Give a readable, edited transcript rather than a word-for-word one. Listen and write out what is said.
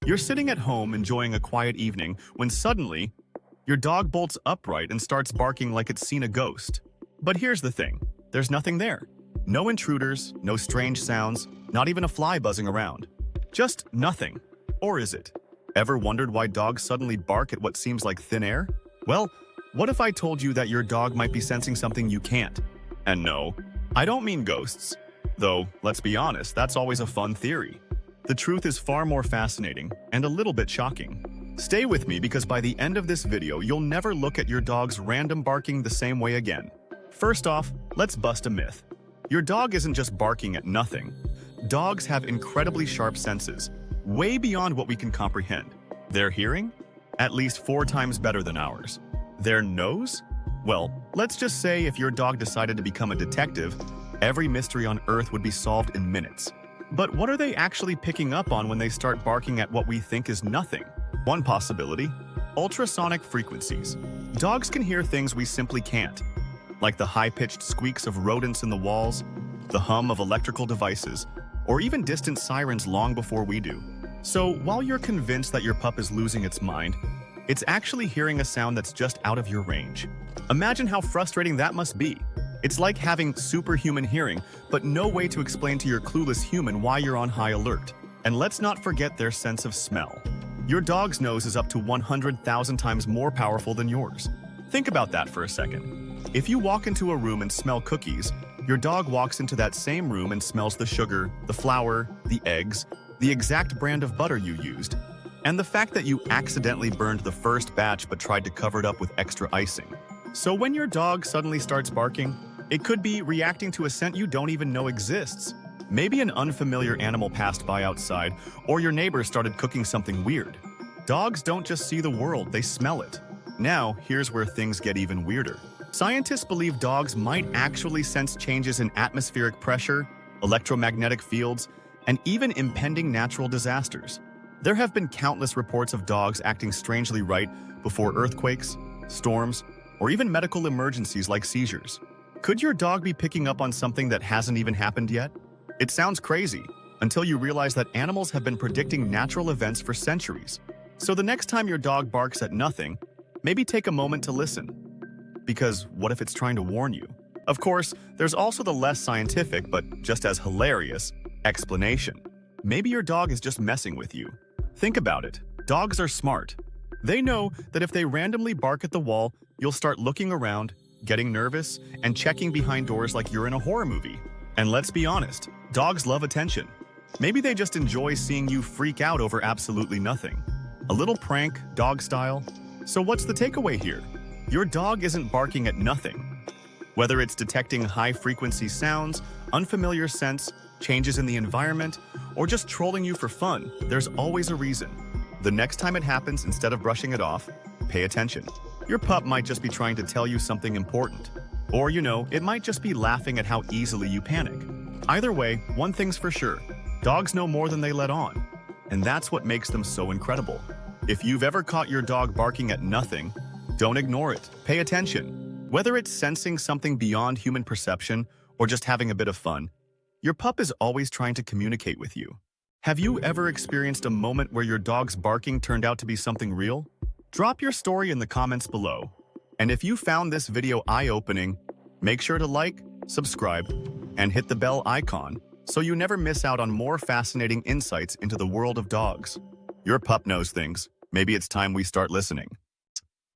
You're sitting at home enjoying a quiet evening when suddenly, your dog bolts upright and starts barking like it's seen a ghost. But here's the thing, there's nothing there. No intruders, no strange sounds, not even a fly buzzing around. Just nothing. Or is it? Ever wondered why dogs suddenly bark at what seems like thin air? Well, what if I told you that your dog might be sensing something you can't? And no, I don't mean ghosts. Though, let's be honest, that's always a fun theory. The truth is far more fascinating and a little bit shocking. Stay with me because by the end of this video, you'll never look at your dog's random barking the same way again. First off, let's bust a myth. Your dog isn't just barking at nothing. Dogs have incredibly sharp senses, way beyond what we can comprehend. Their hearing? At least 4 times better than ours. Their nose? Well, let's just say if your dog decided to become a detective, every mystery on Earth would be solved in minutes. But what are they actually picking up on when they start barking at what we think is nothing? One possibility: ultrasonic frequencies. Dogs can hear things we simply can't, like the high-pitched squeaks of rodents in the walls, the hum of electrical devices, or even distant sirens long before we do. So while you're convinced that your pup is losing its mind, it's actually hearing a sound that's just out of your range. Imagine how frustrating that must be. It's like having superhuman hearing, but no way to explain to your clueless human why you're on high alert. And let's not forget their sense of smell. Your dog's nose is up to 100,000 times more powerful than yours. Think about that for a second. If you walk into a room and smell cookies, your dog walks into that same room and smells the sugar, the flour, the eggs, the exact brand of butter you used, and the fact that you accidentally burned the first batch but tried to cover it up with extra icing. So when your dog suddenly starts barking, it could be reacting to a scent you don't even know exists. Maybe an unfamiliar animal passed by outside, or your neighbor started cooking something weird. Dogs don't just see the world, they smell it. Now, here's where things get even weirder. Scientists believe dogs might actually sense changes in atmospheric pressure, electromagnetic fields, and even impending natural disasters. There have been countless reports of dogs acting strangely right before earthquakes, storms, or even medical emergencies like seizures. Could your dog be picking up on something that hasn't even happened yet? It sounds crazy, until you realize that animals have been predicting natural events for centuries. So the next time your dog barks at nothing, maybe take a moment to listen. Because what if it's trying to warn you? Of course, there's also the less scientific, but just as hilarious, explanation. Maybe your dog is just messing with you. Think about it. Dogs are smart. They know that if they randomly bark at the wall, you'll start looking around, getting nervous, and checking behind doors like you're in a horror movie. And let's be honest, dogs love attention. Maybe they just enjoy seeing you freak out over absolutely nothing. A little prank, dog style. So what's the takeaway here? Your dog isn't barking at nothing. Whether it's detecting high-frequency sounds, unfamiliar scents, changes in the environment, or just trolling you for fun, there's always a reason. The next time it happens, instead of brushing it off, pay attention. Your pup might just be trying to tell you something important. Or, it might just be laughing at how easily you panic. Either way, one thing's for sure. Dogs know more than they let on. And that's what makes them so incredible. If you've ever caught your dog barking at nothing, don't ignore it. Pay attention. Whether it's sensing something beyond human perception or just having a bit of fun, your pup is always trying to communicate with you. Have you ever experienced a moment where your dog's barking turned out to be something real? Drop your story in the comments below. And if you found this video eye-opening, make sure to like, subscribe, and hit the bell icon so you never miss out on more fascinating insights into the world of dogs. Your pup knows things. Maybe it's time we start listening.